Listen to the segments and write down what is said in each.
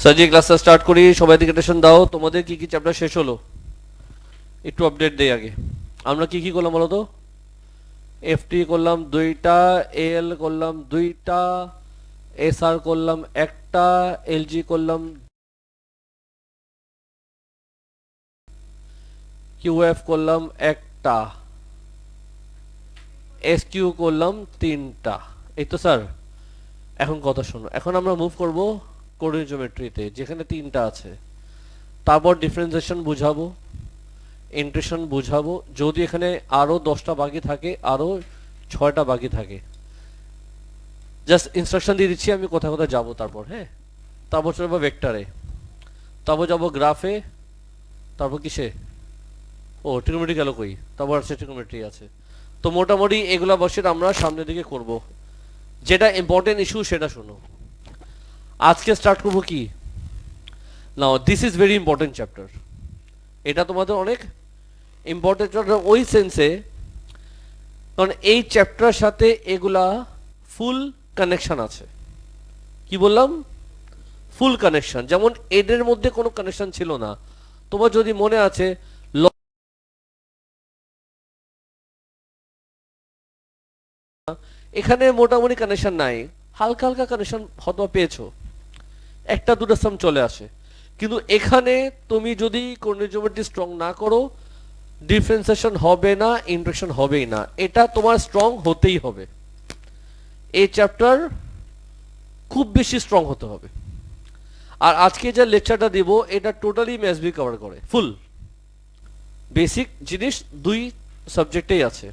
সাজি ক্লাসটা স্টার্ট করি, সবাই দিকে টেনশন দাও। তোমাদের কি কি চ্যাপ্টার শেষ হলো একটু আপডেট দেই আগে। আমরা কি কি করলাম বলো তো? এফটি করলাম 2টা, এল করলাম 2টা, এসআর করলাম 1টা, এলজি করলাম, কিউএফ করলাম 1টা, এসকিউ করলাম 3টা। এই তো স্যার। এখন কথা শোনো, এখন আমরা মুভ করব কোঅর্ডিনেট জিওমেট্রিতে, যেখানে 3টা আছে। তারপর ডিফারেন্সিয়েশন বুঝাবো, ইন্টিগ্রেশন বুঝাবো, যদি এখানে আরো 10টা বাকি থাকে, আরো 6টা বাকি থাকে। জাস্ট ইনস্ট্রাকশন দিয়ে দিচ্ছি আমি কোথায় কোথায় যাবো। তারপর হ্যাঁ, তারপর চলবো ভেক্টরে, তারপর যাবো গ্রাফে, তারপর কিসে, ও ট্রিগোনোমেট্রি গেল কই, তারপর আছে ট্রিগোনোমেট্রি আছে। তো মোটামুটি এগুলা বসে আমরা সামনের দিকে করব। যেটা ইম্পর্টেন্ট ইস্যু সেটা শোনো। আজকে স্টার্ট করবো কি, now this is very important chapter. এটা তোমাদের অনেক ইম্পর্টেন্ট চ্যাপ্টার ওই সেন্সে, কারণ এই চ্যাপ্টারের সাথে এগুলা ফুল কানেকশন আছে। কি বললাম? ফুল কানেকশন। যেমন এদের মধ্যে কোনো কানেকশন ছিল না। তোমার যদি মনে আছে, এখানে মোটামুটি কানেকশন নাই, হালকা হালকা কানেকশন হয়তো পেয়েছো, একটা দুটো সাম চলে আসে। কিন্তু এখানে তুমি যদি কোঅর্ডিনেট জিওমেট্রি স্ট্রং না করো, ডিফারেন্সিয়েশন হবে না, ইন্টিগ্রেশন হবেই না। এটা তোমার স্ট্রং হতেই হবে। এই চ্যাপ্টার খুব বেশি স্ট্রং হতে হবে। আর আজকে যে লেকচারটা দিব এটা টোটালি ম্যাথবি কভার করে, ফুল বেসিক জিনিস 2 সাবজেক্টেই আছে।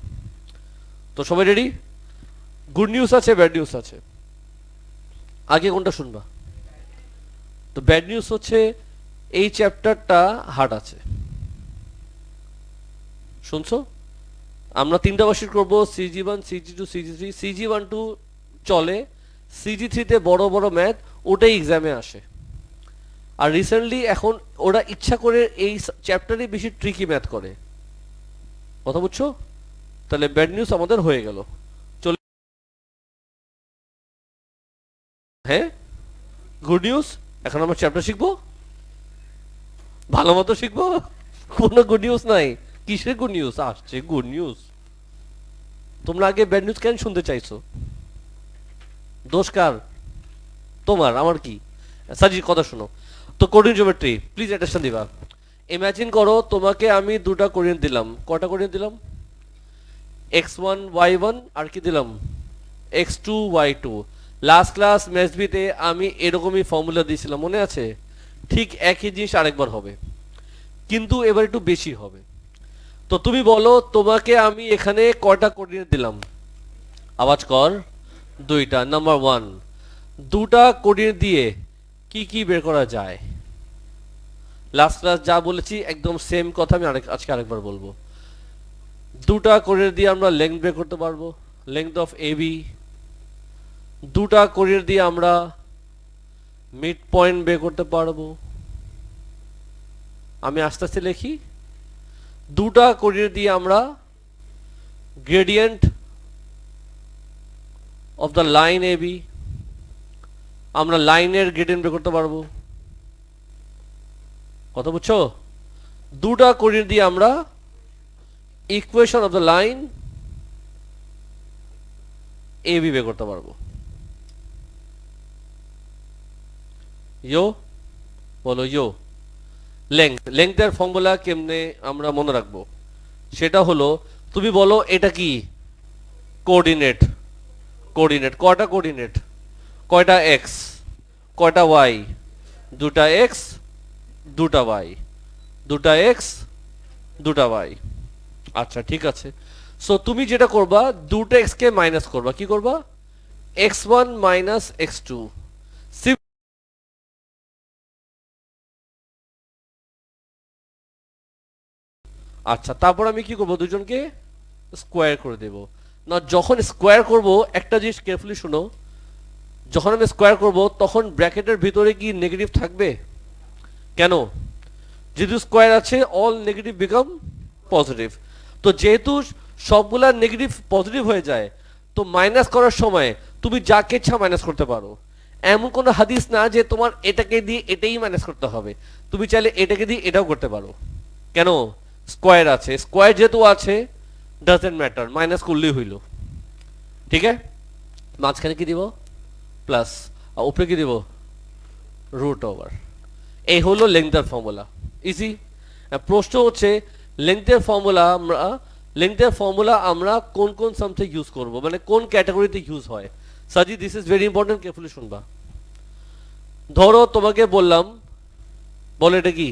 তো সবাই রেডি? গুড নিউজ আছে, ব্যাড নিউজ আছে। আগে কোনটা শুনবা? তো ব্যাড নিউজ হচ্ছে এই চ্যাপ্টারটা হার্ড আছে। শুনছো? আমরা 3টা ভার্সন করব, সিজি1, সিজি2, সিজি3। সিজি1 2 চলে, সিজি3 তে বড় বড় ম্যাথ, ওটাই এক্সামে আসে। আর রিসেন্টলি এখন ওরা ইচ্ছা করে এই চ্যাপ্টারে বেশি ট্রিকি ম্যাথ করে। কথা বুঝছো? তাহলে ব্যাড নিউজ আমাদের হয়ে গেল। চলে, হ্যাঁ, গুড নিউজ। এখন আমরা চ্যাপ্টার শিখবো, ভালো মতো শিখবো। কোনো গুড নিউজ নাই। কিসের গুড নিউজ? আসছে গুড নিউজ। তোমরা আগে ব্যাড নিউজ কেন শুনতে চাইছো? দোষ কার? তোমার, আমার কি? সাজির কথা শোনো। তো কোঅর্ডিনেট জিওমেট্রি প্লিজ অ্যাটেনশন দিবা। ইমাজিন করো তোমাকে আমি 2টা কোঅর্ডিনেট দিলাম। কয়টা কোঅর্ডিনেট দিলাম? x1 y1, আর কি দিলাম? x2 y2। লাস্ট ক্লাস ম্যাথবিতে আমি এরকমই ফর্মুলা দিয়েছিলাম, মনে আছে? ঠিক একই জিনিস আরেকবার হবে, কিন্তু এবার একটু বেশি হবে। তো তুমি বলো, তোমাকে আমি এখানে কয়টা কোঅর্ডিনেট দিলাম? আওয়াজ কর। 2টা। নাম্বার 1, 2টা কোঅর্ডিনেট দিয়ে কি কি বের করা যায়? লাস্ট ক্লাস যা বলেছি একদম সেম কথা আমি আজকে আরেকবার বলবো। 2টা কোঅর্ডিনেট দিয়ে আমরা লেংথ বের করতে পারবো, লেংথ অফ এবি। 2টা কোঅর্ডিনেট দিয়ে আমরা মিড পয়েন্ট বের করতে পারবো। আমি আস্তে আস্তে লিখি। 2টা কোঅর্ডিনেট দিয়ে আমরা gradient of the line AB, আমরা লাইনের গ্রেডিয়েন্ট বের করতে পারবো। কথা বুঝছো? 2টা কোঅর্ডিনেট দিয়ে আমরা equation of the line AB বের করতে পারবো। ইয়ো বলো, ইয়ো। লেংথের ফর্মুলা কেমনে আমরা মনে রাখবো? সেটা হলো, তুমি বলো এটা কি কোঅর্ডিনেট। কোঅর্ডিনেট কয়টা কোঅর্ডিনেট? কয়টা এক্স, কয়টা ওয়াই? 2টা এক্স, 2টা ওয়াই, 2টা এক্স, 2টা ওয়াই। আচ্ছা ঠিক আছে। সো তুমি যেটা করবা, 2টা এক্স কে মাইনাস করবা। কি করবা? x1 minus x2। আচ্ছা, তারপর আমি কি করব? দুজনকে স্কোয়ার করে দেব। না, যখন স্কোয়ার করব একটা জিনিস কেয়ারফুলি শুনো, যখন আমি স্কোয়ার করব তখন ব্র্যাকেটের ভিতরে কি নেগেটিভ থাকবে? কেন? যেহেতু স্কোয়ার আছে, অল নেগেটিভ বিকাম পজিটিভ। তো যেহেতু সবগুলা নেগেটিভ পজিটিভ হয়ে যায়, তো মাইনাস করার সময় তুমি যাকে ইচ্ছা মাইনাস করতে পারো। এমন কোনো হাদিস না যে তোমার এটাকে দিয়ে এটাই ম্যানেজ করতে হবে, তুমি চাইলে এটাকে দিয়ে এটাও করতে পারো। কেন? স্কোয়ার আছে, স্কোয়ার যেহেতু আছে ডাজেন্ট ম্যাটার, মাইনাস করলেই হইল। ঠিক আছে, মাঝখানে কি দিব? প্লাস। আর উপরে কি দিব? Root over. এই হলো লেংথের ফর্মুলা। ইজি। প্রশ্ন হচ্ছে লেংথের ফর্মুলা আমরা কোন কোন সামথে ইউজ করব, মানে কোন ক্যাটাগরিতে ইউজ হয়। সাজি this is very important, carefully শুনবা। ধরো তোমাকে বললাম, বলো এটা কি?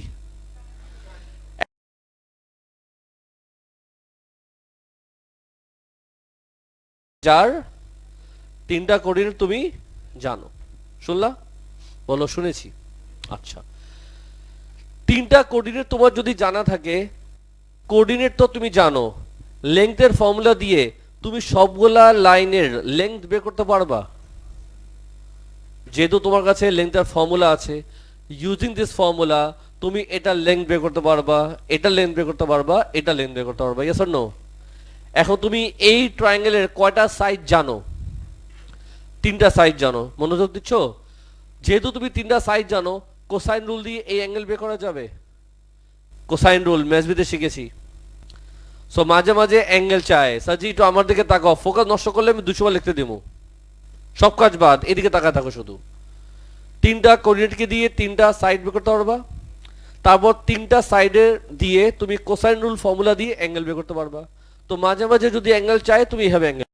যার তিনটা কোঅর্ডিনেট তুমি জানো। শুনলা? বলো শুনেছি। আচ্ছা, তিনটা কোঅর্ডিনেট তোমার যদি জানা থাকে, কোঅর্ডিনেট তো তুমি জানো, লেংথের ফর্মুলা দিয়ে তুমি সবগুলা লাইনের লেংথ বের করতে পারবা। যেহেতু তোমার কাছে লেংথের ফর্মুলা আছে, ইউজিং দিস ফর্মুলা তুমি এটা লেংথ বের করতে পারবা, এটা লেংথ বের করতে পারবা, এটা লেংথ বের করতে পারবা। Yes or no? এখন তুমি এই ট্রায়াঙ্গেলের কয়টা সাইড জানো? তিনটা সাইড জানো। মনোযোগ দিচ্ছ? যেহেতু তুমি তিনটা সাইড জানো, কোসাইন রুল দিয়ে এই অ্যাঙ্গেল বের করা যাবে। কোসাইন রুল ম্যাথবিতে শিখেছি। সো মাঝে মাঝে অ্যাঙ্গেল চায়, সাজি একটু আমার দিকে তাকাও, ফোকাস নষ্ট করলে আমি 200 বার লিখতে দিব। সব কাজ বাদ, এদিকে তাকায় থাকো শুধু। তিনটা কোঅর্ডিনেটকে দিয়ে তিনটা সাইড বের করতে পারবা, তারপর তিনটা সাইডের দিয়ে তুমি কোসাইন রুল ফর্মুলা দিয়ে অ্যাঙ্গেল বের করতে পারবা। তো মাঝে মাঝে যদি অ্যাঙ্গেল চায় তুমি এইভাবে অ্যাঙ্গেল।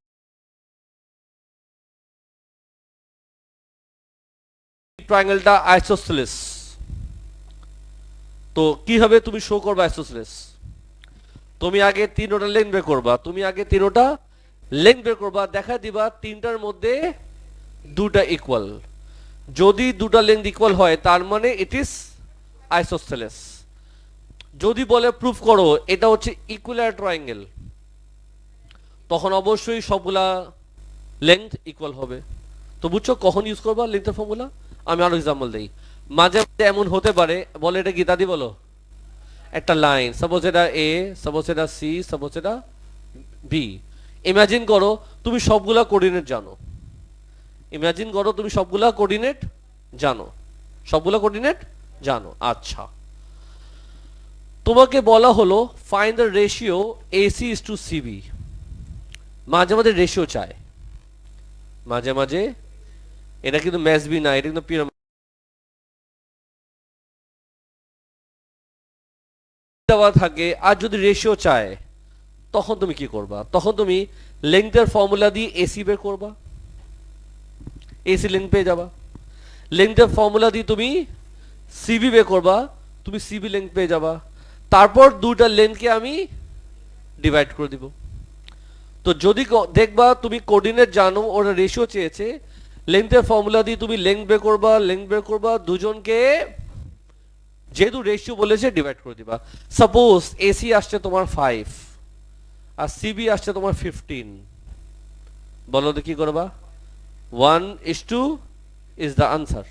ট্রায়াঙ্গেলটা আইসোসেলেস, তো কিভাবে তুমি শো করবা আইসোসেলেস? তুমি আগে তিনোটা লেংথ বের করবা, দেখা দিবা তিনটার মধ্যে দুটা ইকুয়াল। যদি দুটা লেংথ ইকুয়াল হয় তার মানে ইট ইজ আইসোসেলেস। যদি বলে প্রুফ করো এটা হচ্ছে ইকুয়াল ট্রায়াঙ্গেল, তখন অবশ্যই সবগুলা লেংথ ইকুয়াল হবে। তো বুঝছো কখন ইউজ করবা লেংথের ফর্মুলা? আমি আরো এক্সাম্পল দেই। মাঝে মাঝে এমন হতে পারে, বলে এটা গীতাদি বলো, একটা লাইন, সাপোজ এটা এ, সাপোজ এটা সি, সাপোজ এটা বি। ইমাজিন করো তুমি সবগুলা কোঅর্ডিনেট জানো, সবগুলা কোঅর্ডিনেট জানো। আচ্ছা, তোমাকে বলা হলো find the ratio AC is to CB. মাঝে মাঝে রেশিও চায়, মাঝে মাঝে, এটা কিন্তু ম্যাথবি না, এটা কিন্তু পিরামিড দেওয়া থাকে। আর যদি রেশিও চায় তখন তুমি কি করবা? তখন তুমি লেংথের ফর্মুলা দিয়ে এসি বের করবা, এসি লেংথ পেয়ে যাবা। লেংথের ফর্মুলা দিয়ে তুমি সিবি বের করবা, তুমি সিবি লেংথ পেয়ে যাবা। তারপর দুইটা লেংথকে আমি ডিভাইড করে দিব। তো যদি দেখবা তুমি কোঅর্ডিনেট জানো, ওরা রেশিও চেয়েছে, লেংথের ফর্মুলা দিয়ে তুমি লেংথ বের করবা, দুজনকে যেহেতু রেশিও বলেছে ডিভাইড করে দিবা। সাপোজ এসি আসছে তোমার 5 আর সিবি আসছে তোমার 15, বলো তো কি করবা? 1:2 ইজ দ্য আনসার।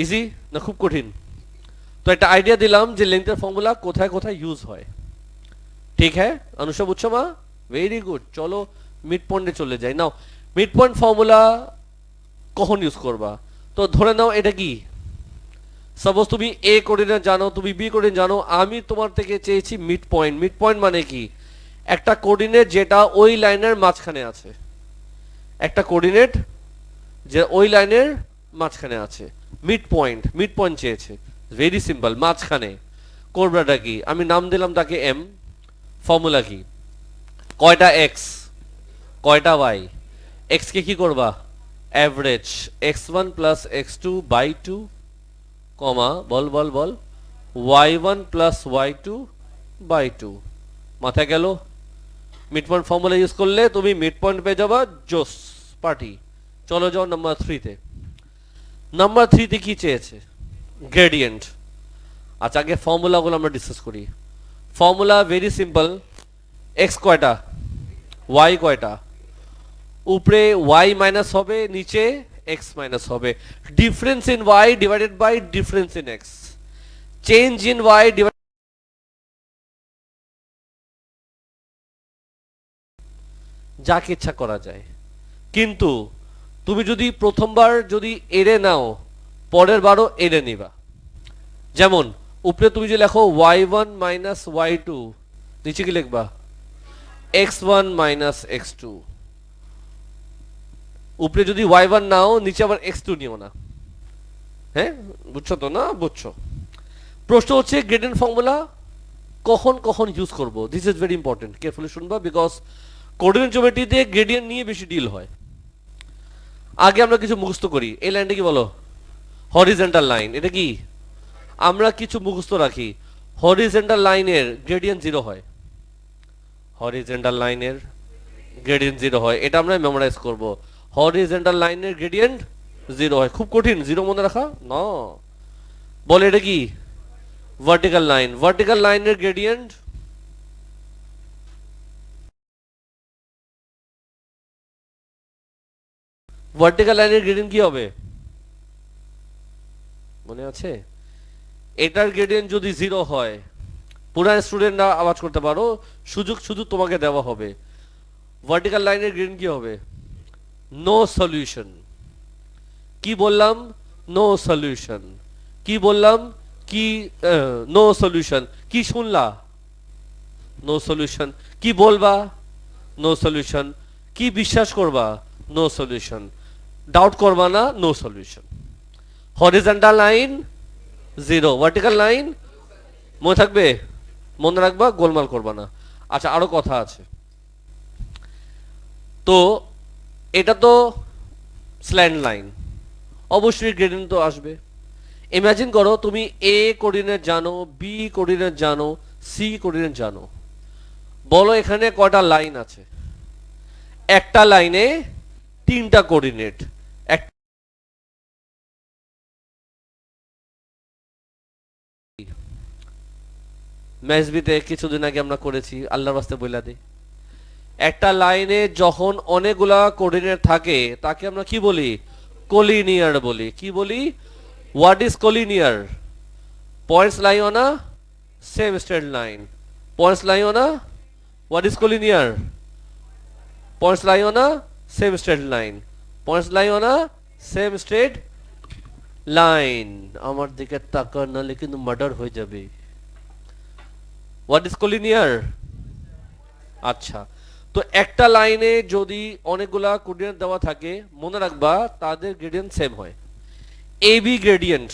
ইজি না খুব কঠিন? তো একটা আইডিয়া দিলাম যে লেংথের ফর্মুলা কোথায় কোথায় ইউজ হয়। ঠিক হ্যাঁ অনুষা, বুঝছো মা? Very good. চলো মিড পয়েন্টে চলে যাই। নাও মিড পয়েন্ট ফর্মুলা কখন ইউজ করবা? তো ধরে নাও এটা কি, সাপোজ তুমি এ কোঅর্ডিনেট জানো, তুমি বি কোঅর্ডিনেট জানো, আমি তোমার থেকে চেয়েছি মিড পয়েন্ট। মিড পয়েন্ট মানে কি? একটা কোঅর্ডিনেট যেটা ওই লাইনের মাঝখানে আছে, একটা কোঅর্ডিনেট যে ওই লাইনের মাঝখানে আছে। মিড পয়েন্ট চেয়েছে। ভেরি সিম্পল, মাঝখানে করবাটা কি? আমি নাম দিলাম তাকে এম। ফর্মুলা কি? কয়টা এক্স, কয়টা ওয়াই? এক্স কে কি করবা? Average x1 plus x2 by 2, comma বল বল বল y1 প্লাস y2 বাই 2। মাথায় গেল? মিড পয়েন্ট ফর্মুলা ইউজ করলে তুমি মিড পয়েন্ট পেয়ে যাবা। জোস পার্টি। চলো যাও নাম্বার 3 তে। নাম্বার 3 তে কি চেয়েছে? গ্রেডিয়েন্ট। আচ্ছা আগে ফর্মুলাগুলো আমরা ডিসকাস করি। Formula very simple. এক্স কয়টা, ওয়াই কয়টা? উপরে ওয়াই মাইনাস হবে, নিচে এক্স মাইনাস হবে। Difference in Y divided by difference in X. Change in Y divide, যাকে ইচ্ছা করা যায়, কিন্তু তুমি যদি প্রথমবার যদি এরে নাও, পরের বারও এরে নিবা। যেমন উপরে তুমি যে লেখো y1 মাইনাস y2, নিচে কি লিখবা x1 মাইনাস x2। উপরে যদি y1 নাও, নিচে আবার x2 নিও না। হ্যাঁ, বুঝছো তো? না বুঝছো? প্রশ্ন হচ্ছে গ্রেডিয়েন্ট ফর্মুলা কখন কখন ইউজ করব। This is very important, carefully শুনবা, বিকজ কোঅর্ডিনেট জিওমেট্রিতে গ্রেডিয়েন্ট নিয়ে বেশি ডিল হয়। আগে আমরা কিছু মুখস্থ করি। এই লাইনটা কি বলো? Horizontal line. এটা কি? আমরা কিছু মুখস্থ রাখি। হরিজন্টাল লাইনের গ্রেডিয়েন্ট 0 হয়। হরিজন্টাল লাইনের গ্রেডিয়েন্ট 0 হয়, এটা আমরা মেমোরাইজ করব। হরিজন্টাল লাইনের গ্রেডিয়েন্ট 0 হয়। খুব কঠিন 0 মনে রাখা না। বলে এটা কি? Vertical line. ভার্টিক্যাল লাইনের গ্রেডিয়েন্ট ভার্টিক্যাল লাইনের গ্রেডিয়েন্ট কি হবে মনে আছে? এটার গ্রেডিয়েন্ট যদি 0 হয়, পুরা স্টুডেন্টরা আওয়াজ করতে পারো, সুযোগ শুধু তোমাকে দেওয়া হবে। ভার্টিক্যাল লাইনের গ্রেডিয়েন্ট কি হবে? No solution. কি বললাম? No solution. কি বললাম? কি? No solution. কি শুনলা? No solution. কি বলবা? No solution. কি বিশ্বাস করবা? No solution. ডাউট করবা না? No solution. Horizontal line 0, vertical line মনে থাকবে, মনে রাখবা, গোলমাল করবা না। আচ্ছা, আরো কথা আছে। তো এটা তো স্ল্যান্ট লাইন, অবশ্যই গ্রেডিয়েন্ট তো আসবে। ইমাজিন করো তুমি এ কোঅর্ডিনেট জানো, বি কোঅর্ডিনেট জানো, সি কোঅর্ডিনেট জানো। বলো এখানে কয়টা লাইন আছে? একটা লাইনে 3টা কোঅর্ডিনেট। এক ম্যাথবিতে কিছুদিন আগে আমরা করেছি, আল্লাহর রাস্তে বইলা দিই। একটা লাইনে যখন অনেকগুলা কোঅর্ডিনেট থাকে, তাকে আমরা কি বলি? কোলিনিয়ার বলি। কি বলি? What is collinear? Points lie on a same straight line. Points lie on a, what is collinear? Points lie on a same straight line. Points lie on a same straight line. আমার দিকে তাকা, নাহলে কিন্তু murder হয়ে যাবে। What is collinear? আচ্ছা, তো একটা লাইনে যদি অনেকগুলা কোঅর্ডিনেট দেওয়া থাকে, মনে রাখবা তাদের গ্রেডিয়েন্ট সেম হয়। AB gradient,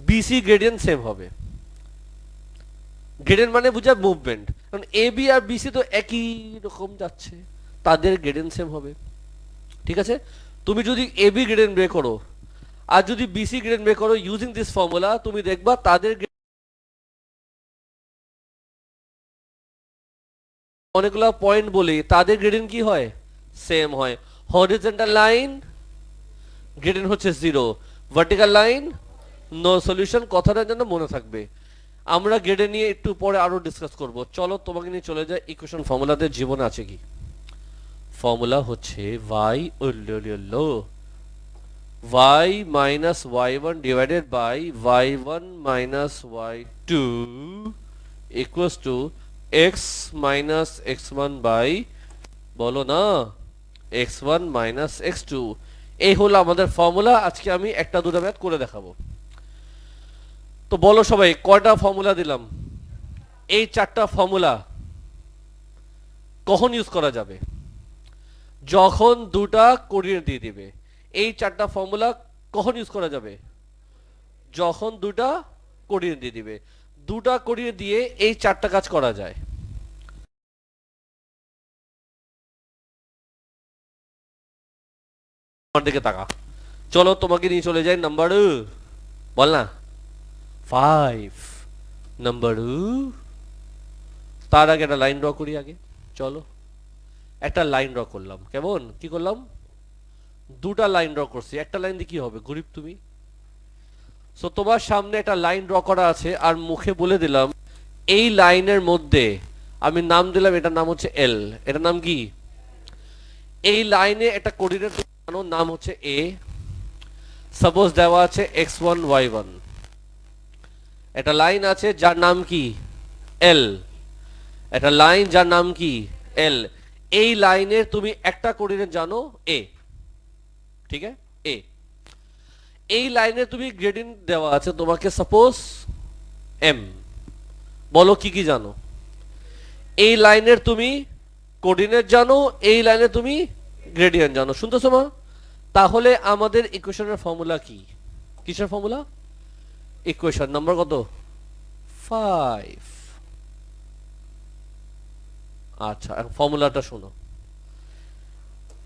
BC gradient same হবে। গ্রেডিয়েন্ট মানে বুঝা মুভমেন্ট, কারণ এবি আর বিসি তো একই রকম যাচ্ছে, তাদের গ্রেডিয়েন্ট সেম হবে। ঠিক আছে? তুমি যদি এবি গ্রেডিয়েন্ট বের করো আর যদি বিসি গ্রেডিয়েন্ট বের করো ইউজিং দিস ফর্মুলা, তুমি দেখবা তাদের অনেকগুলো পয়েন্ট বলি, তাদের গ্রেডিয়েন্ট কি হয়? সেম হয়। হরিজন্টাল লাইন গ্রেডিয়েন্ট হচ্ছে 0, ভার্টিক্যাল লাইন নো সলিউশন। কথাটা যেন মনে থাকবে। আমরা গ্রেডিয়েন্ট নিয়ে একটু পরে আরো ডিসকাস করব। চলো তোমাকে নিয়ে চলে যায় ইকুয়েশন ফর্মুলাতে। জীবনে আছে কি? ফর্মুলা হচ্ছে y minus y1 divided by y1 minus y2 equals to x minus x1 by, বলো না, x1 মাইনাস x2। এই হলো আমাদের ফর্মুলা। আজকে আমি একটা দুটো ম্যাথ করে দেখাবো। তো বলো সবাই, কয়টা ফর্মুলা দিলাম? এই 4টা ফর্মুলা কখন ইউজ করা যাবে? যখন দুটা কোঅর্ডিনেট দিয়ে দিবে। এই 4টা ফর্মুলা কখন ইউজ করা যাবে? যখন দুটা কোঅর্ডিনেট দিয়ে দিবে। দুটা কোঅর্ডিনেট দিয়ে এই 4টা কাজ করা যায়। আমার দিকে তাকা। চলো তোমাকে নিয়ে চলে যাই নাম্বার, বল না, 5। নাম্বার, তার আগে একটা লাইন ড্র করি আগে। চলো একটা লাইন ড্র করলাম। কেমন? কি করলাম? দুটা লাইন ড্র করছি। একটা লাইন দিয়ে কি হবে? গরিব তুমি। সো তোমার সামনে একটা লাইন ড্র করা আছে আর মুখে বলে দিলাম এই লাইনের মধ্যে আমি নাম দিলাম, এটার নাম হচ্ছে এল। এটার নাম কি? এই লাইনে একটা কোঅর্ডিনেট নাম হচ্ছে এ। সাপোজ দেওয়া আছে x1 y1। একটা লাইন আছে যার নাম কি? এল। একটা লাইন যার নাম কি? এল। এই লাইনের তুমি একটা কোঅর্ডিনেট জানো এ। ঠিক আছে এ এই লাইনে তুমি গ্রেডিয়েন্ট দেওয়া আছে তোমাকে সাপোজ এম বলো কি কি জানো এই লাইনের তুমি কোঅর্ডিনেট জানো এই লাইনে তুমি গ্রেডিয়েন্ট জানো শুনতেছো মা তাহলে আমাদের ইকুয়েশনের ফর্মুলা কি কিসের ফর্মুলা ইকুয়েশন নাম্বার কত 5 আচ্ছা ফর্মুলাটা শোনো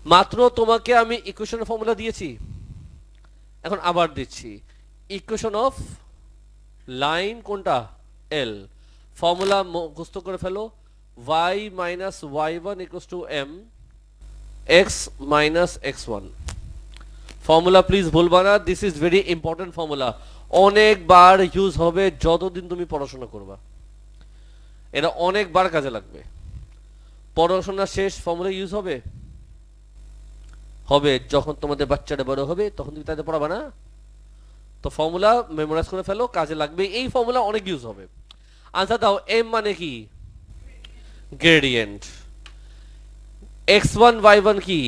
মাত্র তোমাকে আমি ইকুয়েশনের ফর্মুলা দিয়েছি এখন আবার দিচ্ছি ইকুয়েশন অফ লাইন কোনটা এল ফর্মুলা মুখস্থ করে ফেলো y minus y1 equals to m x minus x1 formula please ভুলবা না this is very important formula অনেকবার ইউজ হবে যতদিন তুমি পড়াশোনা করবা এটা অনেকবার কাজে লাগবে পড়াশোনা শেষ ফর্মুলা ইউজ হবে হবে যখন তোমাদের বাচ্চাটা বড় হবে তখন তুমি তাদের পড়াবা না তো ফর্মুলা মেমোরাইজ করে ফেলো কাজে লাগবে এই ফর্মুলা অনেক ইউজ হবে আনসার দাও m মানে কি গ্রেডিয়েন্ট x1 y1 কি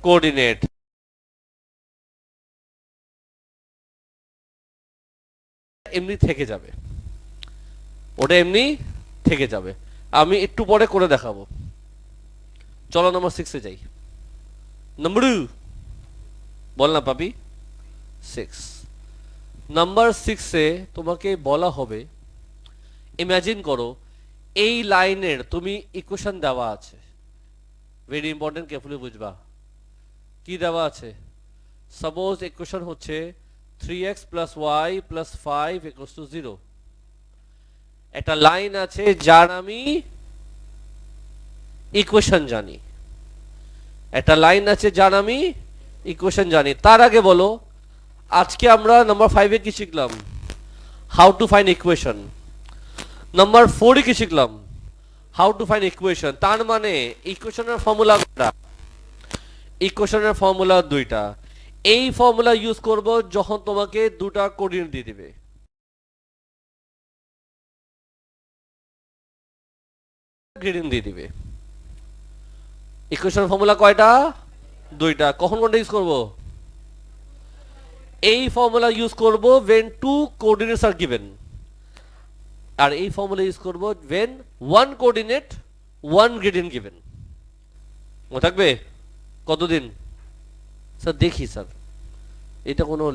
কোঅর্ডিনেট এমনি থেকে যাবে ওটা এমনি থেকে যাবে আমি একটু পরে করে দেখাবো চলো নাম্বার 6 এ যাই নাম্বার বল না পাপি 6 নাম্বার 6 এ তোমাকে বলা হবে ইমাজিন করো এই লাইনের তুমি ইকুয়েশন দেওয়া আছে ভেরি ইম্পর্টেন্ট কেয়ারফুলি বুঝবা কি দেওয়া আছে সাপোজ ইকুয়েশন হচ্ছে 3x y 5 0 একটা লাইন আছে যার আমি ইকুয়েশন জানি একটা লাইন আছে যার আমি ইকুয়েশন জানি তার আগে বলো আজকে আমরা নাম্বার 5 এ কি শিখলাম how to find equation number 4 এ কি শিখলাম হাউ টু ফাইন্ড ইকুয়েশন তার মানে ইকুয়েশনের ফর্মুলা কোনটা ইকুয়েশনের ফর্মুলা দুইটা এই ফর্মুলা ইউজ করব যখন তোমাকে দুটো কোঅর্ডিনেট দিয়ে দিবে গ্রেডিয়েন্ট দিয়ে দিবে ইকুয়েশন ফর্মুলা কয়টা দুইটা কখন কোনটা ইউজ করব এই ফর্মুলা ইউজ করব when two coordinates are given আর এই ফর্মুলা ইউজ করব when one coordinate one gradient given মনে থাকবে কতদিন স্যার দেখি স্যার এটা কোনো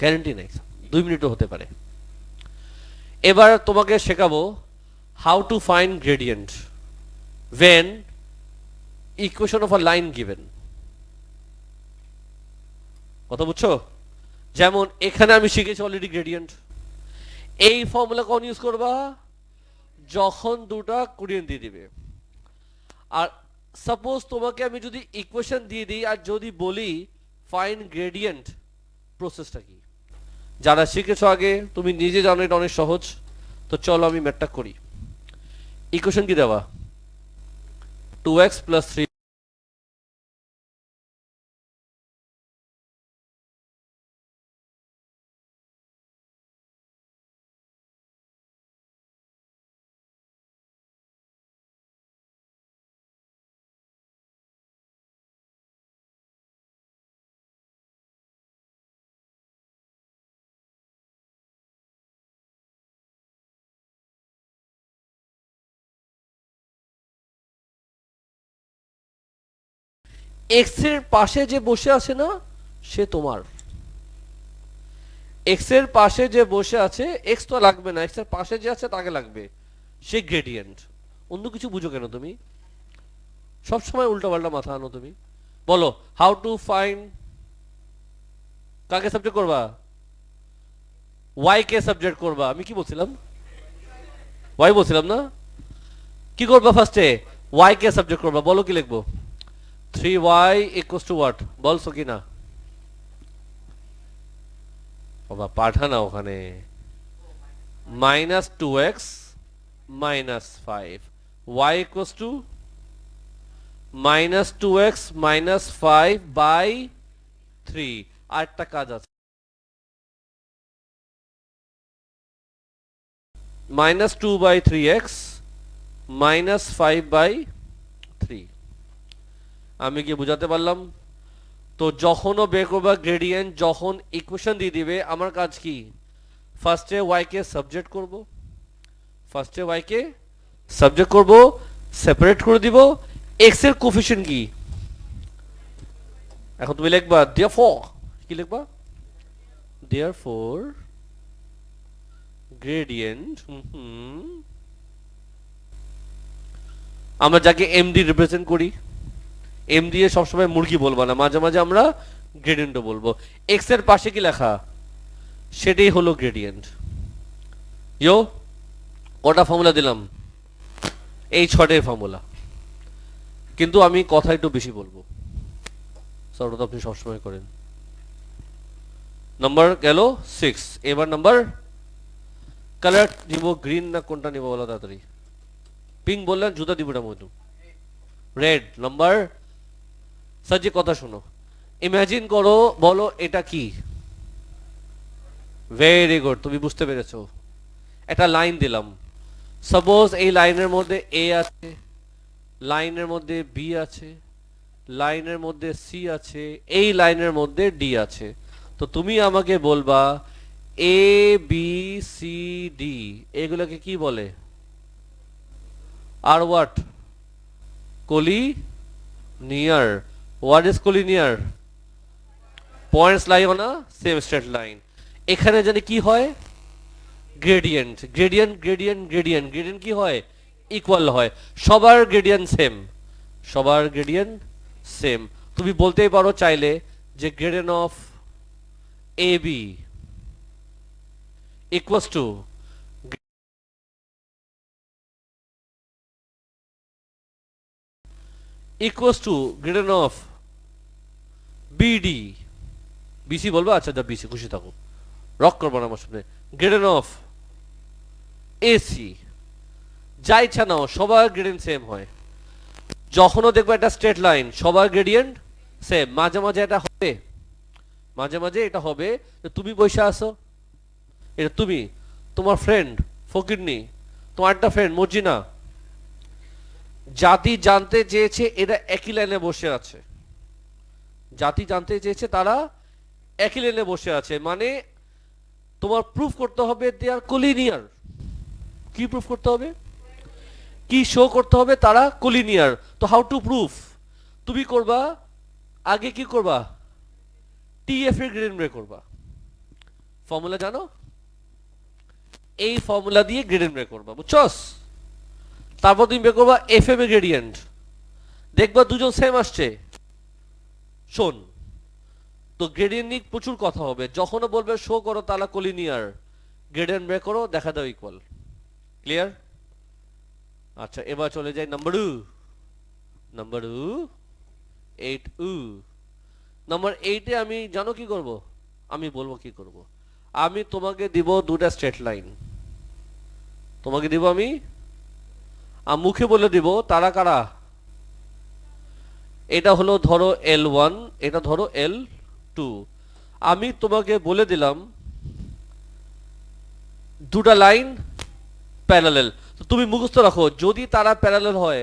গ্যারান্টি নাই 2 মিনিটও হতে পারে এবার তোমাকে শেখাবো how to find gradient when equation of a line given কথা বুঝছো যেমন এখানে আমি শিখেছি অলরেডি গ্রেডিয়েন্ট এই ফর্মুলা কোন ইউজ করবা যখন দুটো কোঅর্ডিনেট দিয়ে দিবে আর সাপোজ তোমাকে আমি যদি ইকুয়েশন দিয়ে দিই আর যদি বলি ফাইন্ড গ্রেডিয়েন্ট প্রসেসটা কি যারা শিখেছো আগে তুমি নিজে জানো এটা অনেক সহজ তো চলো আমি ম্যাথটা করি ইকুয়েশন কি দেওয়া 2x plus 3 x এর পাশে যে বসে আছে না সে তোমার x এর পাশে যে বসে আছে x তো লাগবে না x এর পাশে যে আছে তাকে লাগবে সে গ্রেডিয়েন্ট অন্য কিছু বুঝো কেন তুমি সব সময় উল্টাপাল্টা মাথা আনো তুমি বলো হাউ টু ফাইন্ড কাকে সাবজেক্ট করবা y কে সাবজেক্ট করবা আমি কি বলছিলাম y বলছিলাম না কি করবা ফার্স্টে y কে সাবজেক্ট করবা বলো কি লিখবো 3y equals to what বলছো কি না বাবা পাঠানা ওখানে minus 2x minus 5 y equals to minus 2x minus 5 by 3 আরেকটা কাজ আছে minus 2 by 3x minus 5 by 3 আমি কি বুঝাতে পারলাম তো যখনও বের করবা গ্রেডিয়েন্ট, যখন ইকুয়েশন দিয়ে দিবে, আমার কাজ কি, ফার্স্টে ওয়াই কে সাবজেক্ট করব, ফার্স্টে ওয়াই কে সাবজেক্ট করব, সেপারেট করে দিব, এক্স এর কোফিশিয়েন্ট কি, এখন তুমি লিখবা দেয়ারফর, কি লিখবা, দেয়ারফর গ্রেডিয়েন্ট, আমরা যাকে এম ডি রিপ্রেজেন্ট করি, এম দিয়ে সবসময় মুরগি বলবো না, মাঝে মাঝে আমরা গ্রেডিয়েন্টও বলবো। এক্স এর পাশে কি লেখা, সেটাই হলো গ্রেডিয়েন্ট। ইয়ো, কটা ফর্মুলা দিলাম, এই 6টাই ফর্মুলা, কিন্তু আমি কথা একটু বেশি বলবো, সর্বত আপনি সবসময় করেন। নাম্বার গেল 6, এবার নাম্বার, কালার দিব গ্রিন না কোনটা নিব বলো তাড়াতাড়ি, পিঙ্ক বললেন জুতা দিব না মধু, রেড নাম্বার। সাজি কথা শোনো, ইমাজিন করো, বলো এটা কি, ভেরি গুড, তুমি বুঝতে পেরেছো। একটা লাইন দিলাম, সাপোজ এই লাইনের মধ্যে এ আছে, লাইনের মধ্যে বি আছে, লাইনের মধ্যে সি আছে, এই লাইনের মধ্যে ডি আছে। তো তুমি আমাকে বলবা এ বি সি ডি এগুলোকে কি বলে, আর what, collinear. What is collinear? Points lie on a same straight line. এখানে জানি কি হয়, gradient, gradient gradient gradient, gradient কি হয়, ইকুয়াল হয়, সবার গ্রেডিয়েন্ট সেম, সবার গ্রেডিয়েন্ট সেম। তুমি বলতেই পারো চাইলে যে gradient of A B equals to gradient of BD, BC বলবো, আচ্ছা যা বিসি, খুশি থাকো, রক করবো না আমার সামনে, গ্রেডিয়েন্ট অফ এসি, যা ইচ্ছা নাও, সবার গ্রেডিয়েন্ট সেম হয়। যখনও দেখবো একটা স্ট্রেট লাইন, সবার গ্রেডিয়েন্ট সেম। মাঝে মাঝে এটা হবে, মাঝে মাঝে এটা হবে, তুমি বসে আসো, এটা তুমি, তোমার ফ্রেন্ড ফকিরনি, তোমার একটা ফ্রেন্ড মর্জিনা, জাতি জানতে চেয়েছে এরা একই লাইনে বসে আছে, জাতি জানতে চেয়েছে তারা একই লাইনে বসে আছে, মানে তোমার প্রুফ করতে হবে দে আর কোলিনিয়ার। কি প্রুফ করতে হবে, কি শো করতে হবে, তারা কোলিনিয়ার। তো হাউ টু প্রুফ, তুমি করবা আগে কি করবা, টিএফ এর গ্রেডিয়েন্ট বের করবা, ফর্মুলা জানো, এই ফর্মুলা দিয়ে গ্রেডিয়েন্ট বের করবা, বুঝছস। তারপর তুমি বের করবা এফ এম এর গ্রেডিয়েন্ট, দেখবা দুজন সেম আসছে। শোন, তো গ্রেডিয়েন্ট নিয়ে প্রচুর কথা হবে, যখনও বলবে শো করো তাহলে কোলিনিয়ার, গ্রেডিয়েন্ট বের করো, দেখা দাও ইকুয়াল, ক্লিয়ার। আচ্ছা এবার চলে যাই নাম্বার 2, নাম্বার 8, নাম্বার 8-এ আমি জানো কি করব, আমি বলবো কি করব, আমি তোমাকে দিব দুটা স্ট্রেট লাইন, তোমাকে দিব আমি মুখে বলে দিব তারা কারা, এটা হলো ধরো L1, এটা ধরো L2, আমি তোমাকে বলে দিলাম দুটা লাইন প্যারালাল। তো তুমি মুখস্থ রাখো, যদি তারা প্যারালাল হয়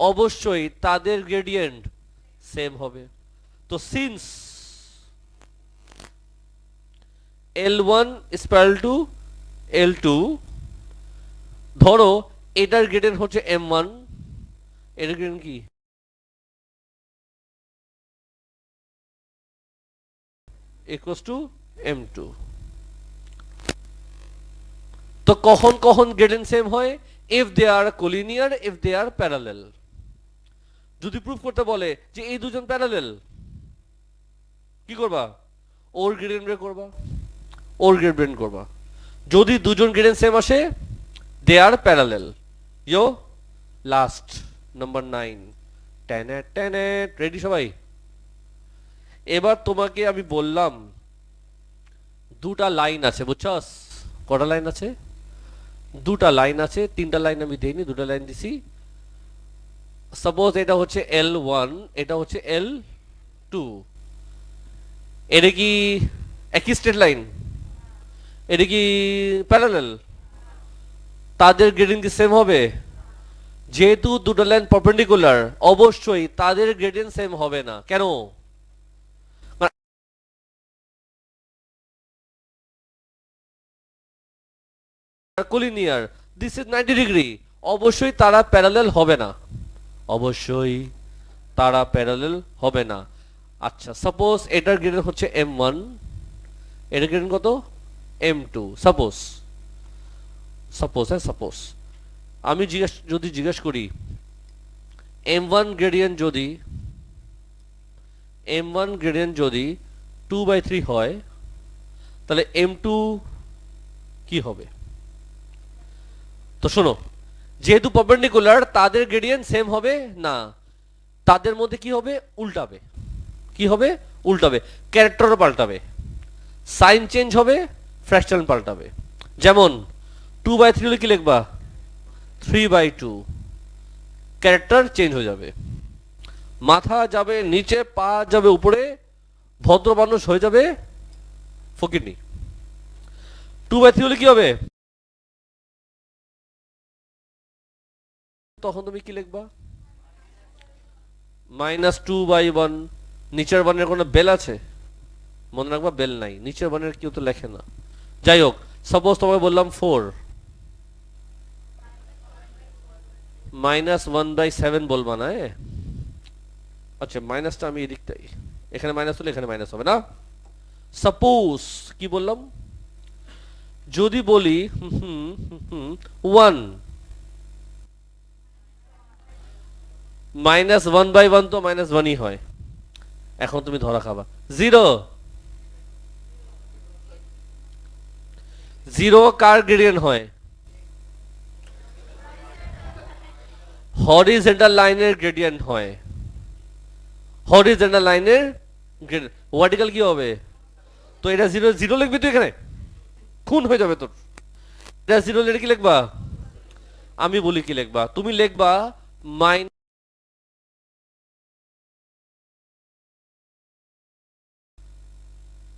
অবশ্যই তাদের গ্রেডিয়েন্ট সেম হবে। তো since L1 is parallel to L2, ধরো এটার গ্রেডিয়েন্ট হচ্ছে M1, এটার গ্রেডিয়েন্ট কি equals to M2। তো কখন কখন গ্রেডিয়েন্ট সেম হয়, if they are collinear, if they are parallel। যদি প্রুফ করতে বলে যে এই দুজন প্যারালাল, কি করবা, ওর গ্রেডিয়েন্ট বের করবা, ওর গ্রেডিয়েন্ট করবা। যদি দুজন গ্রেডিয়েন্ট সেম আসে, they are parallel। Yo last number 9, Tenet, ready সবাই। এবার তোমাকে আমি বললাম দুটা লাইন আছে, বুঝছস, কটা লাইন আছে, দুটা লাইন আছে, তিনটা লাইন আমি দেইনি, দুটা লাইন দিছি। সাপোজ এটা হচ্ছে L1, এটা হচ্ছে L2, এটা কি একই স্ট্রেট লাইন, এটা কি প্যারালাল, তাদের গ্রেডিয়েন্ট কি সেম হবে, যেহেতু দুটো লাইন পারপেন্ডিকুলার অবশ্যই তাদের গ্রেডিয়েন্ট সেম হবে না। কেন, কোলিনিয়ার, দিস ইজ 90 ডিগ্রি, অবশ্যই তারা প্যারালাল হবে না, অবশ্যই তারা প্যারালাল হবে না। আচ্ছা সাপোজ এটার গ্রেডিয়েন্ট হচ্ছে m1, এটার গ্রেডিয়েন্ট কত m2, সাপোজ সাপোজ আমি যদি জিজ্ঞেস করি m1 গ্রেডিয়েন্ট যদি 2/3 হয় তাহলে m2 কি হবে? তো শোনো, যেহেতু পারপেন্ডিকুলার তাদের গ্রেডিয়েন্ট সেম হবে না, তাদের মধ্যে কি হবে? উল্টাবে। কি হবে? উল্টাবে, ক্যারেক্টারও পাল্টাবে, সাইন চেঞ্জ হবে, ফ্র্যাকশন পাল্টাবে। যেমন 2/3 হলে কি লিখবা? 3/2, ক্যারেক্টার চেঞ্জ হয়ে যাবে, মাথা যাবে নিচে, পা যাবে উপরে, ভদ্র মানুষ হয়ে যাবে ফকিরনি। 2/3 হলে কি হবে? তখন তুমি কি লিখবা? -2/1। নিচের বানের কোনো বেল আছে? মনে রাখবা বেল নাই, নিচের বানের কেউ তো লেখে না। যাই হোক, সাপোজ তোমায় বললাম 4, -1/7 বলবা না। আচ্ছা মাইনাসটা আমি এদিকটাই, এখানে মাইনাস হলে এখানে মাইনাস হবে না। সাপোজ কি বললাম, যদি বলি 1, -1/1 তো -1ই হয়, এখন তুমি ধরা খাবা। 0 কার গ্রেডিয়েন্ট হয়? হরিজন্টাল লাইনের গ্রেডিয়েন্ট হয়, হরিজন্টাল লাইনের ভার্টিক্যাল কি হবে? তো এটা 0 লিখবি তুই, এখানে খুন হয়ে যাবে তোর। এটা 0 লিখে কি লিখবা? আমি বলি কি লিখবা, তুমি লিখবা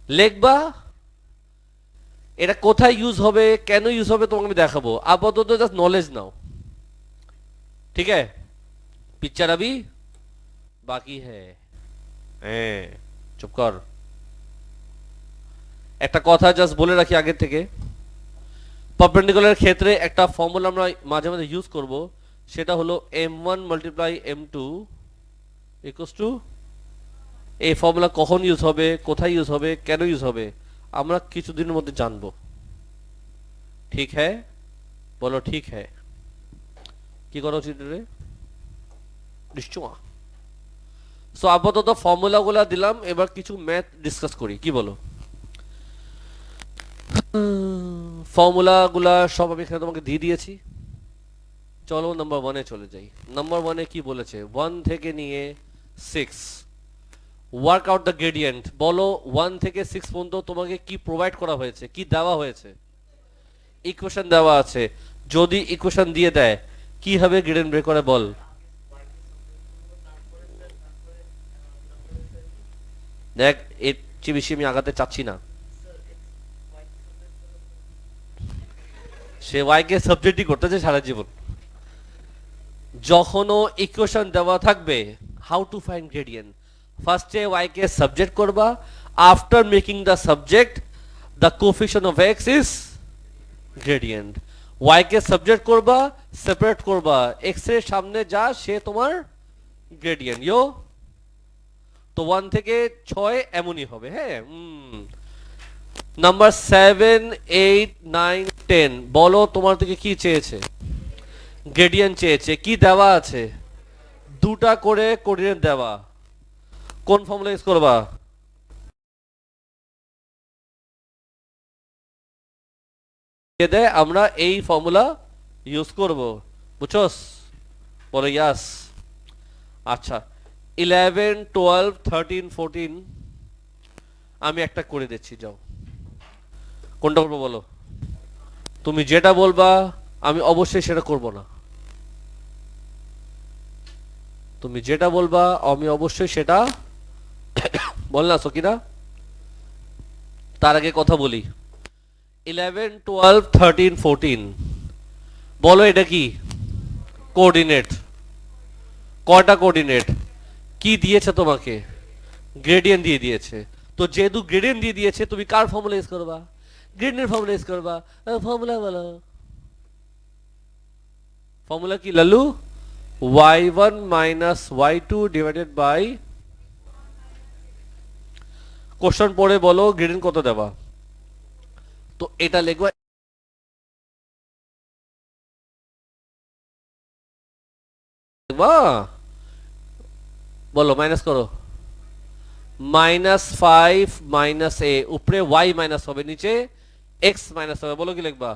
লিখবা। এটা কোথায় ইউজ হবে, কেন ইউজ হবে তোমাকে আমি দেখাবো, আপাতত জাস্ট নলেজ নাও, ঠিক আছে? পিকচার अभी বাকি হ্যাঁ, চুপ কর। একটা কথা জাস্ট বলে রাখি আগে থেকে, পারপেন্ডিকুলার ক্ষেত্রে একটা ফর্মুলা আমরা মাঝে মাঝে ইউজ করব, সেটা হলো m1 × m2 = এই ফর্মুলা কখন ইউজ হবে, কোথায় ইউজ হবে, কেন ইউজ হবে, আমরা কিছুদিনের মধ্যে জানবো। ঠিক হ্যাঁ বলো, ঠিক হ্যাঁ। কি করা উচিত রে? নিশ্চয়। সো আপাতত ফর্মুলাগুলো দিলাম, এবার কিছু ম্যাথ ডিসকাস করি, কি বলো? ফর্মুলাগুলা সব আমি এখানে তোমাকে দিয়ে দিয়েছি। চলো নাম্বার 1-এ চলে যাই। নাম্বার 1-এ কি বলেছে? 1 থেকে নিয়ে 6, ওয়ার্ক আউট দ্য গ্রেডিয়েন্ট। বলো 1 থেকে 6 পর্যন্ত তোমাকে কি প্রোভাইড করা হয়েছে, কি দেওয়া হয়েছে? ইকুয়েশন দেওয়া আছে। যদি ইকুয়েশন দিয়ে দেয় কি হবে গ্রেডিয়েন্ট বের করে বল। দেখ এর চেয়ে বেশি আমি আগাতে চাচ্ছি না। সে ওয়াই কে সাবজেক্টই করতেছে সারা জীবন। যখনও ইকুয়েশন দেওয়া থাকবে, হাউ টু ফাইন্ড গ্রেডিয়েন্ট, ফার্স্টে ওয়াই কে সাবজেক্ট করবা, after making the subject the coefficient of X is gradient. Y কে সাবজেক্ট করবা, সেপারেট করবা, এক্স এর সামনে যা সে তোমার গ্রেডিয়েন্ট। ইয়ো তো 1 থেকে 6 এমনই হবে। হ্যাঁ, নাম্বার 7, 8, 9, 10 বলো তোমার থেকে কি চেয়েছে? গ্রেডিয়েন্ট চেয়েছে। কি দেওয়া আছে? দুটা করে কোঅর্ডিনেট দেওয়া। কোন ফর্মুলা ইউজ করবা? দেয় আমরা এই ফর্মুলা ইউজ করব, বুঝছস? বলো ইয়াস। আচ্ছা 11, 12, 13, 14 আমি একটা করে দিচ্ছি, যাও। কোনটা করবো বলো? তুমি যেটা বলবা আমি অবশ্যই সেটা করব না। তুমি যেটা বলবা আমি অবশ্যই সেটা বলনা সকিনা। তার আগে কথা বলি, 11, 12, 13, 14 বলো এটা কি? কোঅর্ডিনেট। কয়টা কোঅর্ডিনেট? কি দিয়েছে তোমাকে? গ্রেডিয়েন্ট দিয়ে দিয়েছে। তো যেহেতু গ্রেডিয়েন্ট দিয়ে দিয়েছে তুমি কার ফর্মুলা ইউজ করবা? গ্রেডিয়েন্টের ফর্মুলা ইউজ করবা। ফর্মুলা বলো। ফর্মুলা কি Lalu? y1 minus y2 divided by, question পড়ে বলো গ্রেডিয়েন্ট কত দেবা। তো এটা লিখবা, বলো মাইনাস করো, -5 - a, উপরে y মাইনাস হবে, নিচে x মাইনাস হবে, বলো কি লিখবা?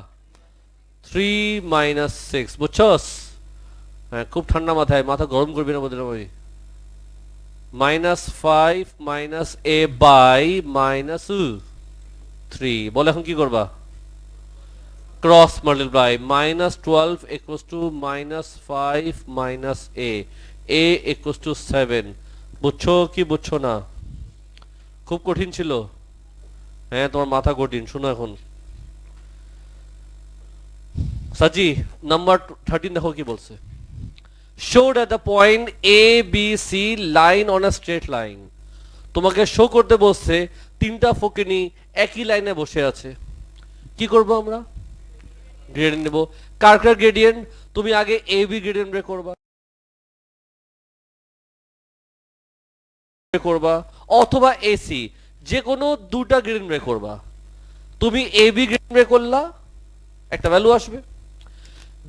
3 - 6, বুঝছস? হ্যাঁ, খুব ঠান্ডা মাথায়, মাথা গরম করবি না বোধহয় ভাই। -5 - a বাই -3, বলো এখন কি করবা? Cross multiply, -12 equals to -5 - a equals to 7, বুঝছো কি বুঝছো না? খুব কঠিন ছিল। হ্যাঁ, তোমার মাথা কঠিন, শোনো এখন। সাজি, নাম্বার 13 দেখো কি বলছে। Show at the point a b c line on a straight line, তোমাকে শো করতে বলছে তিনটা ফকিনি একই লাইনে বসে আছে। কি করব আমরা? গ্রেডিয়েন্ট নেব। কার কার গ্রেডিয়েন্ট? তুমি আগে এ বি গ্রেডিয়েন্ট বের করবা অথবা এসি, যে কোনো দুটা গ্রেডিয়েন্ট বের করবা। তুমি এ বি গ্রেডিয়েন্ট বের করলা, একটা ভ্যালু আসবে।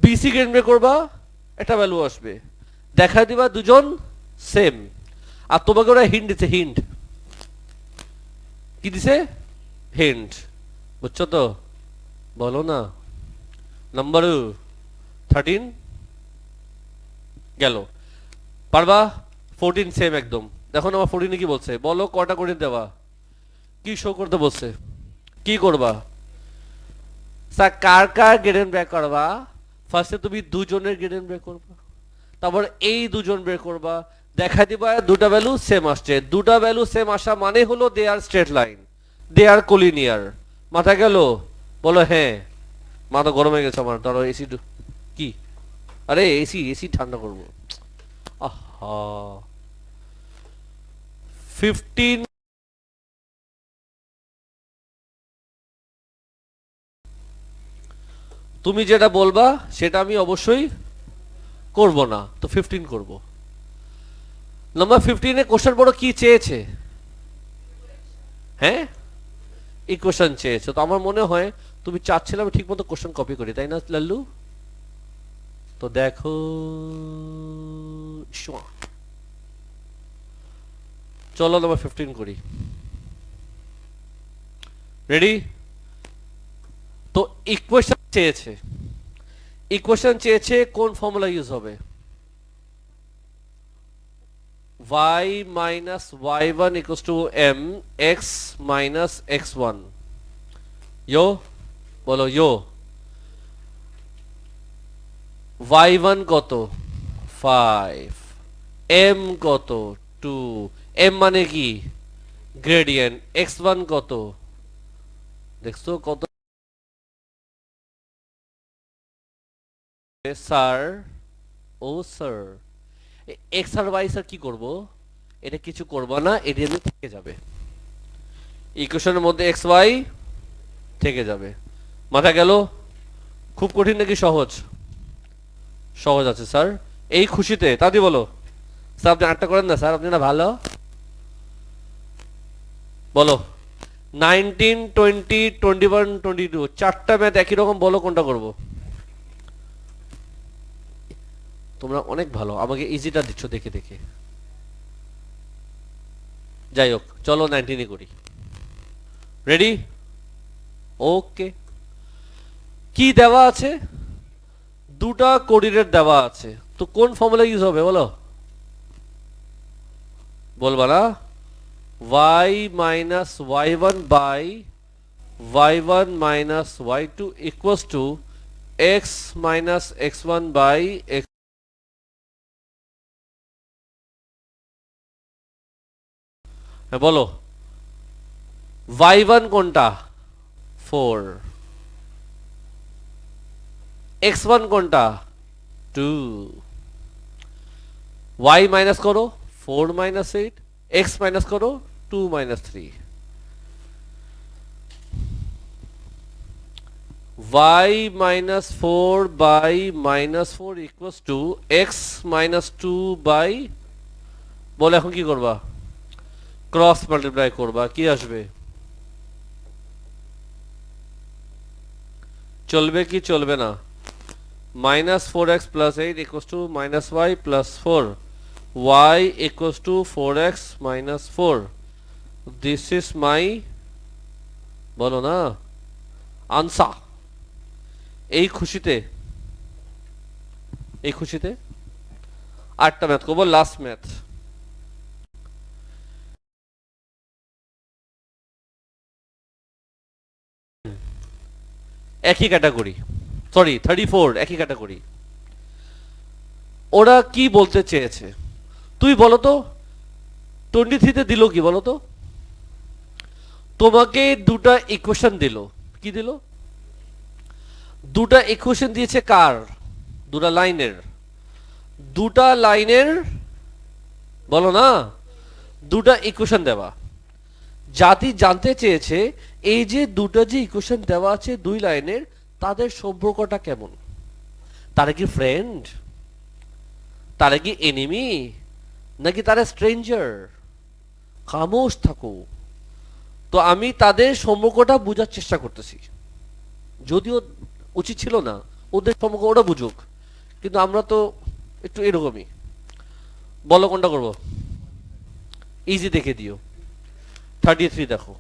বিসি গ্রেডিয়েন্ট বের করবা, একটা ভ্যালু আসবে। দেখা দিবা দুজন সেম। আর তোমাকে ওরা হিন্ট দিছে, হিন্ট কি দিছে? হিন্ট, বুঝছো তো? বলো না। নাম্বার 13 গেল, পারবা? 14 সেম একদম। দেখো না আমার 14 কি বলছে, বলো কটা করে দেওয়া, কি শো করতে বলছে, কি করবা? স্যার কার কার গ্রেডেন বের করবা? ফার্স্টে তুমি দুজনের গ্রেডেন বের করবা, তারপর এই দুজন বের করবা। দেখা দিবা দুটা ভ্যালু সেম আসছে। দুটা ভ্যালু সেম আসা মানে হলো দে আর স্ট্রেট লাইন, দে আর কোলিনিয়ার। মাথা গেল? বলো হ্যাঁ। মাথা গরম হয়ে গেছে আমার, ধরো এসি। কি? আরে এসি, এসি ঠান্ডা করবো। আহা, 15। তুমি যেটা বলবা সেটা আমি অবশ্যই করব না, তো 15 করব। নাম্বার 15 কোশ্চেন বড় কি চেয়েছে? হ্যাঁ, ইকুয়েশন চেয়েছে। তো আমার মনে হয় তুমি চাচ্ছিলে আমি ঠিক মতো কোশ্চেন কপি করি, তাই না লাল্লু? তো দেখো, চলো নাম্বার 15 করি। রেডি? তো ইকুয়েশন চেয়েছে, ইকুয়েশন চেয়েছে কোন ফর্মুলা ইউজ হবে? y minus y1 equals to m x minus x1, yo বলো yo। y1 কত? 5, m কত? 2, m মানে কি? গ্রেডিয়েন্ট। x1 কত? দেখছো কত? স্যার, ও স্যার, এক্স আর ওয়াই স্যার কি করব? এটা কিছু করব না, এটা এমনি থেকে যাবে। ইকুয়েশনের মধ্যে এক্স ওয়াই থেকে যাবে। মাথা গেল? খুব কঠিন নাকি সহজ? সহজ আছে স্যার। এই খুশিতে তাদি বলো স্যার আপনি 8টা করেন না স্যার, আপনি না ভালো। বলো 19, 20, 21, 22, চারটা ম্যাথ একই রকম, বলো কোনটা করব? তোমরা অনেক ভালো, আমাকে ইজিটা দিচ্ছ দেখে দেখে। যাই হোক, চলো 19 করি। রেডি? ওকে। কি দেওয়া আছে? দুটা কোঅর্ডিনেট দেওয়া আছে, তো কোন ফর্মুলা ইউজ হবে বলো? বলবা না? y minus y1 by y1 minus y2 equals to x minus x1 by x। বলো y1 কোনটা? 4। x1 কোনটা? 2। y মাইনাস করো, 4 minus 8, x মাইনাস করো, 2 minus 3। y minus 4 by minus 4 equals to x minus 2 by, বলে এখন কি করবা? Cross multiply করবা, কি আসবে? চলবে কি চলবে না? minus 4x plus 8 equals to minus y plus 4, y equals to 4x minus 4. This is my, বলো না, আনসার। এই খুশিতে আটটা ম্যাথ করবো, লাস্ট ম্যাথ। একই ক্যাটাগরি, সরি 34, একই ক্যাটাগরি। ওরা কি বলতে চেয়েছে তুই বলো তো? 23-তে দিল কি বলো তো? তোমাকে দুটা ইকুয়েশন দিল। কি দিল? দুটা ইকুয়েশন দিয়েছে। কার? দুটা লাইনের, বলো না, দুটা ইকুয়েশন দেওয়া। জাতি জানতে চেয়েছে এই যে দুটো যে ইকুয়েশন দেওয়া আছে দুই লাইনের, তাদের সম্পর্কটা কেমন? তারা কি ফ্রেন্ড, তারা কি এনিমি, নাকি তারা স্ট্রেঞ্জার? খামোশ থাকো। তো আমি তাদের সম্পর্কটা বোঝার চেষ্টা করতেছি, যদিও উচিত ছিল না ওদের সম্পর্ক ওরা বুঝুক, কিন্তু আমরা তো একটু এরকমই। বলো কোনটা করবো? ইজি দেখে দিও। 33 দেখো।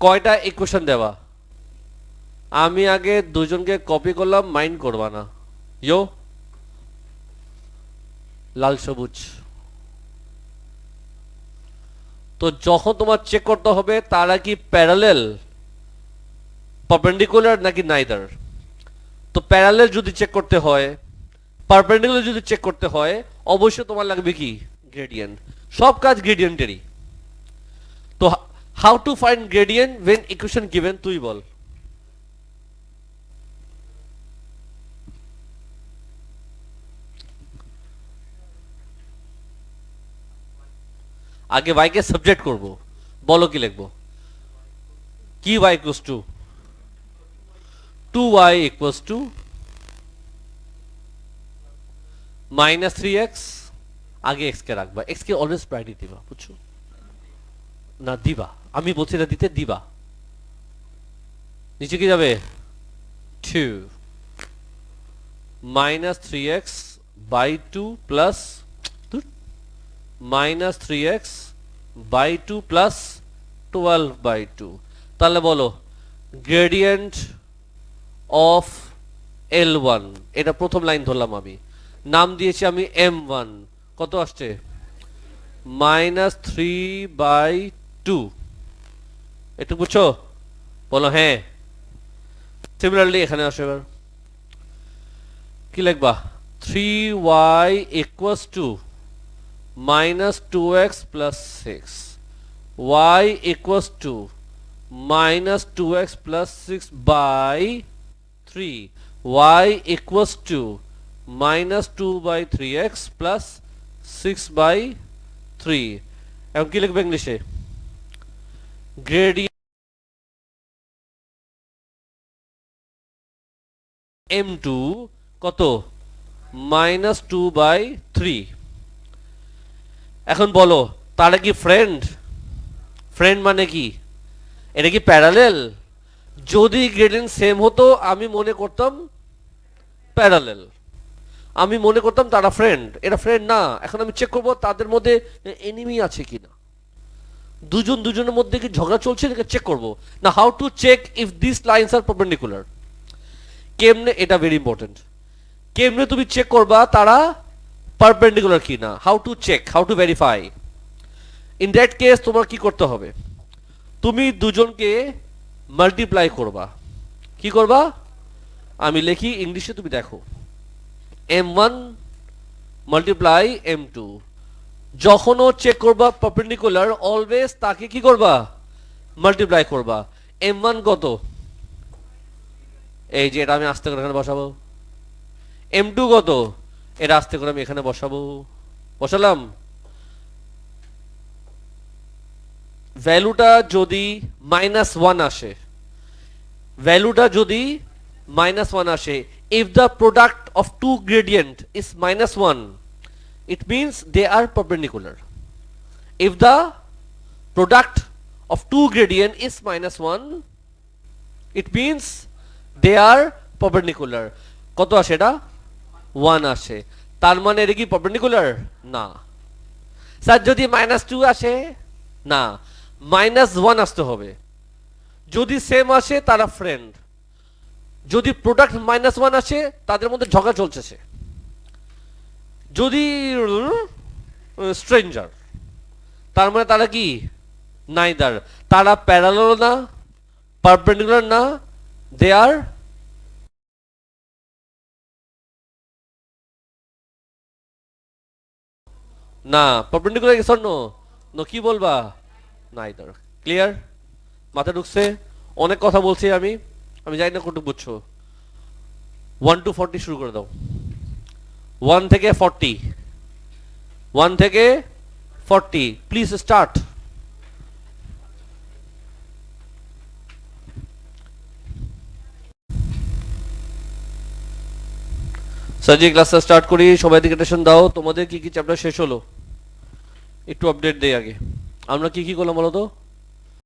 কয়টা ইকুয়েশন দেওয়া? আমি আগে দুজনকে কপি করলাম, মাইন্ড করবা না। ইয়ো, লাল সবুজ। তো যখন তোমার চেক করতে হবে তারা কি প্যারালেল, পারপেন্ডিকুলার নাকি নাইদার। তো প্যারালেল যদি চেক করতে হয়, পারপেন্ডিকুলার যদি চেক করতে হয়, অবশ্যই তোমার লাগবে কি? গ্রেডিয়েন্ট। সব কাজ গ্রেডিয়েন্টেরই। তো how to find gradient when equation given, তুই বল। আগে y কে সাবজেক্ট করব, বলো কি লিখবো? কি y equals to 2y equals to minus 3x। আগে x কে রাখবা, x কে অলওয়েজ প্রায়োরিটি দিবা, বুঝছো না? দিবা, আমি বলছি না দিতে, দিবা। নিচে কি যাবে? 2 minus 3x by 2 plus minus 3x by 2 plus 12 by 2। তাহলে বলো গ্রেডিয়েন্ট অফ L1, এটা প্রথম লাইন ধরলাম, আমি নাম দিয়েছি আমি M1। কত আসছে? -3/2। একটু বুঝছো? বলো হ্যাঁ। সিমিলারলি এখানে আসো, এবার কি লিখবা? 3y equals to minus 2x plus 6, y equals to minus 2x plus 6 by 3, y equals to minus 2 by 3x plus 6 by 3। এখন কি লিখবে ইংলিশে? গ্রেডিয়েন্ট m2 কত? -2/3। এখন বলো তারা কি ফ্রেন্ড? ফ্রেন্ড মানে কি? এটা কি প্যারালেল? যদি গ্রেডিয়েন্ট সেম হতো আমি মনে করতাম প্যারালেল, আমি মনে করতাম তারা ফ্রেন্ড। এটা ফ্রেন্ড না। এখন আমি চেক করব তাদের মধ্যে এনিমি আছে কিনা, দুজন দুজনের মধ্যে কি ঝগড়া চলছে নাকি চেক করব না। How to check if this lines are perpendicular? কেমনে? এটা ভেরি ইম্পর্টেন্ট। কেমনে তুমি চেক করবা তারা পারপেন্ডিকুলার কিনা? How to check, how to verify? In that case তোমার কি করতে হবে? তুমি দুজনকে মাল্টিপ্লাই করবা। কি করবা? আমি লিখি ইংলিশে, তুমি দেখো। m1 multiply m2। যখনও চেক করবা পারপেন্ডিকুলার, অলওয়েজ তাকে কি করবা? মাল্টিপ্লাই করবা। m1 কত? এই যে এটা আমি আস্তে করে এখানে বসাবো। m2 কত? এটা আস্তে করে আমি এখানে বসাবো। বসালাম। ভ্যালুটা যদি -1 আসে, ভ্যালুটা যদি -1 আসে, if the product of two gradient is -1, it means they are perpendicular. If the product of two gradient is -1, it means they are perpendicular. কত আসে এটা? 1 আসে। তার মানে এটা কি perpendicular? না। স্যার যদি -2 আসে? না, -1 আসতে হবে। যদি সেম আসে তারা ফ্রেন্ড, যদি প্রোডাক্ট -1 আসে তাদের মধ্যে ঝগড়া চলছে। যদি স্ট্রেঞ্জার, তার মানে তারা কি? নাইদার। তারা প্যারালাল না, পারপেন্ডিকুলার না, দে আর না পারপেন্ডিকুলার। গেছ নো? নো কি বলবা? নাইদার। ক্লিয়ার? মাথা ঢুকছে? অনেক কথা বলছি আমি, আমি জানি না কতটুকু বুঝছো। 1 to 40 শুরু করে দাও। 1 থেকে 40, 1 থেকে 40, প্লিজ স্টার্ট। সার্জি ক্লাসটা স্টার্ট করি, সবাই দিকে টেনশন দাও। তোমাদের কি কি চ্যাপ্টার শেষ হলো একটু আপডেট দেই আগে। আমরা কি কি করলাম বলো তো?